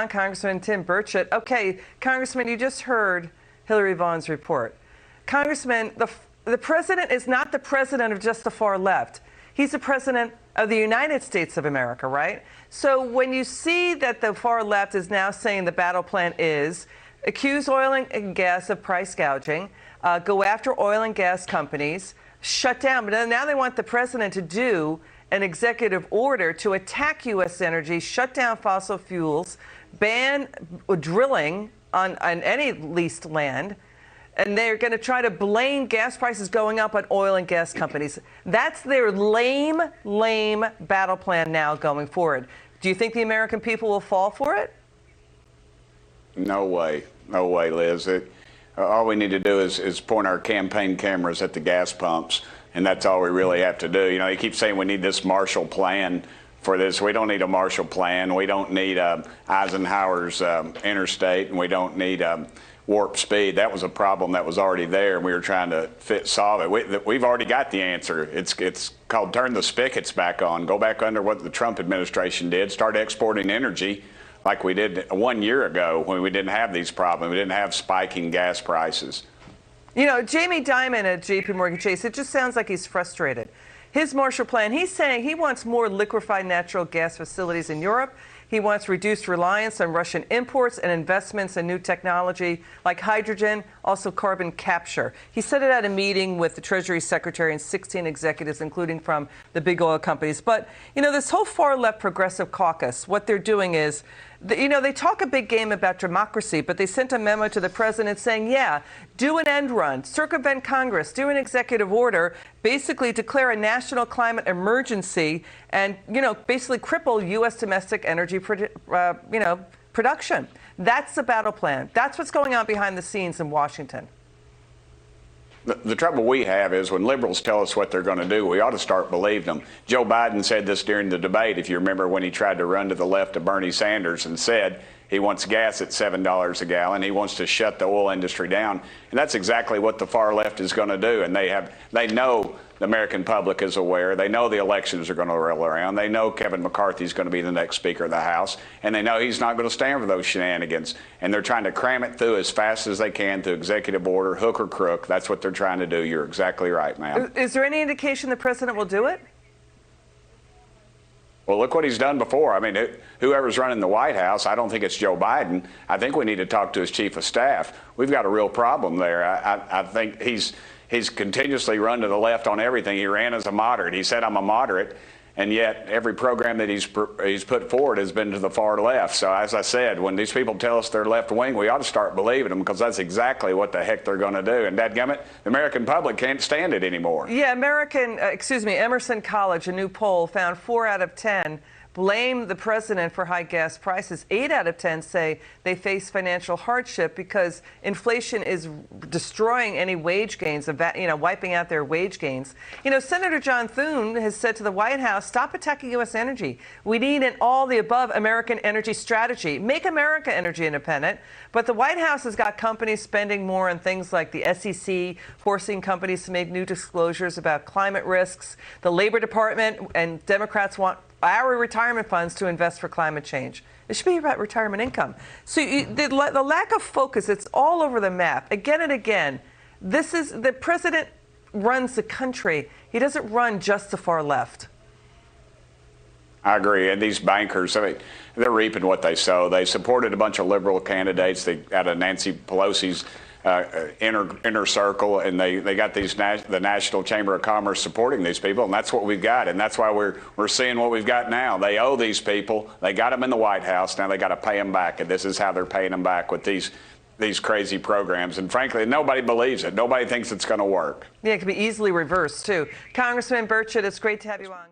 Congressman Tim Burchett. Okay, Congressman, you just heard Hillary Vaughn's report. Congressman, the president is not the president of just the far left. He's the president of the United States of America, right? So when you see that the far left is now saying the battle plan is accuse oil and gas of price gouging, go after oil and gas companies, shut down, but now they want the president to do an executive order to attack U.S. energy, shut down fossil fuels, ban drilling on any leased land, and they're going to try to blame gas prices going up on oil and gas companies. That's their lame battle plan now going forward. Do you think the American people will fall for it? No way. No way, Liz. All we need to do is point our campaign cameras at the gas pumps, and that's all we really have to do. You know, you keep saying we need this Marshall Plan for this. We don't need a Marshall Plan. We don't need Eisenhower's interstate, and we don't need warp speed. That was a problem that was already there, and we were trying to solve it. We've already got the answer. It's called turn the spigots back on. Go back under what the Trump administration did. Start exporting energy like we did 1 year ago when we didn't have these problems. We didn't have spiking gas prices. You know, Jamie Dimon at J.P. Morgan Chase, it just sounds like he's frustrated. His Marshall Plan, he's saying he wants more liquefied natural gas facilities in Europe. He wants reduced reliance on Russian imports and investments in new technology like hydrogen, also carbon capture. He said it at a meeting with the Treasury Secretary and 16 executives, including from the big oil companies. But, you know, this whole far left progressive caucus, what they're doing is, you know, they talk a big game about democracy, but they sent a memo to the president saying, yeah, do an end run, circumvent Congress, do an executive order, basically declare a national climate emergency and, you know, basically cripple U.S. domestic energy production. That's the battle plan. That's what's going on behind the scenes in Washington. The trouble we have is when liberals tell us what they're going to do, we ought to start believing them. Joe Biden said this during the debate, if you remember, when he tried to run to the left of Bernie Sanders and said he wants gas at $7 a gallon. He wants to shut the oil industry down. And that's exactly what the far left is going to do. And they know the American public is aware. They know the elections are going to roll around. They know Kevin McCarthy is going to be the next Speaker of the House. And they know he's not going to stand for those shenanigans. And they're trying to cram it through as fast as they can through executive order, hook or crook. That's what they're trying to do. You're exactly right, ma'am. Is there any indication the president will do it? Well, look what he's done before. I mean, whoever's running the White House, I don't think it's Joe Biden. I think we need to talk to his chief of staff. We've got a real problem there. I think he's continuously run to the left on everything. He ran as a moderate. He said, I'm a moderate. And yet every program that he's put forward has been to the far left. So as I said, when these people tell us they're left wing, we ought to start believing them because that's exactly what the heck they're going to do. And dadgummit, the American public can't stand it anymore. Yeah, Emerson College, a new poll found 4 out of 10 blame the president for high gas prices. 8 out of 10 say they face financial hardship because inflation is destroying any wage gains, wiping out their wage gains. You know, Senator John Thune has said to the White House, stop attacking U.S. energy. We need an all-the-above American energy strategy. Make America energy independent. But the White House has got companies spending more on things like the SEC, forcing companies to make new disclosures about climate risks. The Labor Department and Democrats want our retirement funds to invest for climate change. It should be about retirement income. So the lack of focus, it's all over the map. Again and again, the president runs the country. He doesn't run just the far left. I agree. And these bankers, I mean, they're reaping what they sow. They supported a bunch of liberal candidates out of Nancy Pelosi's inner circle, and they got the National Chamber of Commerce supporting these people, and that's what we've got, and that's why we're seeing what we've got now. They owe these people. They got them in the White House. Now they got to pay them back, and this is how they're paying them back with these crazy programs. And frankly, nobody believes it. Nobody thinks it's going to work. Yeah, it can be easily reversed too. Congressman Burchett, it's great to have you on.